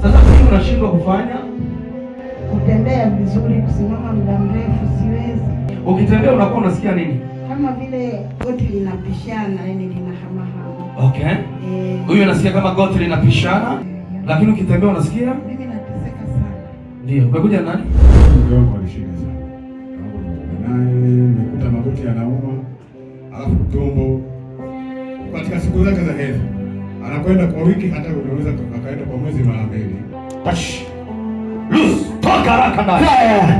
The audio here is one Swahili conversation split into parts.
Sasa nini unashindwa kufanya? Kutembea vizuri, kusimama muda mrefu siwezi. Ukitembea unakuwa unasikia nini? Kama vile goti linapishana, yani linahamahama. Okay. Huyu anasikia kama goti linapishana, lakini ukitembea unasikia? Mimi nateseka sana. Ndio. Umekuja nani? Ndio kwa shida sana. Naye nimekuta magoti yanauma, alafu tumbo. Katika siku zake za hedhi anakwenda kwa wiki, hata unaweza akaenda kwa mwezi mara mbili. Touch. Loose. Toka haraka ndani.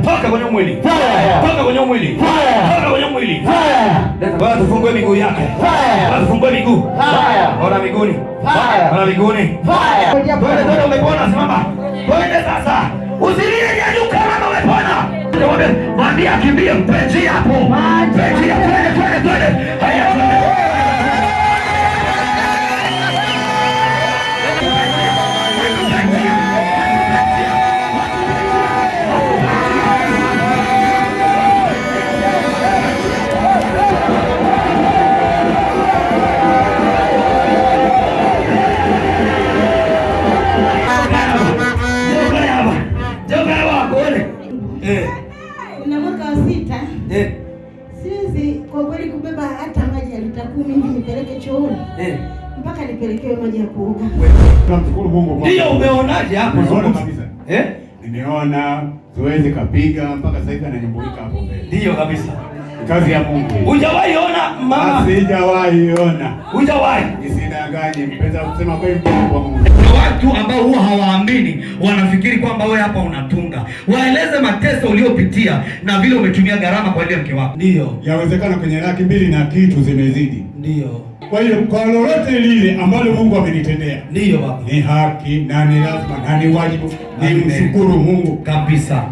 Toka kwenye mwili. Toka kwenye mwili. Toka kwenye mwili. Leta bwana, tufungue miguu yake. Bwana, tufungue miguu. Ona miguuni. Ona miguuni. Twende, umepona, simama. Twende sasa. Usilie, nyanyuka kama umepona. Mwambie akimbie, mpe njia hapo. Mpe njia, twende. Haya, twende. Na mwaka wa 6. Siwezi kwa kweli kubeba hata maji ya lita 10 hivi nipeleke chooni. Mpaka nipelekewe maji ya kuoga. Tunamshukuru Mungu kwa. Ndio, umeonaje hapo? Umeona kabisa. Nimeona zoezi kapiga mpaka sasa hivi ananyumbulika hapo mbele. Ndio kabisa. Kazi ya Mungu. Hujawahi ona mama? Sijawahi ona. Hujawahi? Nisidanganye, mpenda kusema kweli kwa Mungu. Watu ambao huwa hawaamini wanafikiri kwamba wewe hapa unatunga. Waeleze mateso uliopitia na vile umetumia gharama kwa ile mke wako. Ndio. Yawezekana kwenye 200,000 na kitu zimezidi. Ndio. Kwa hiyo kwa lolote lile ambalo Mungu amenitendea, ndio baba, ni haki na ni lazima na ni wajibu nimshukuru Mungu kabisa.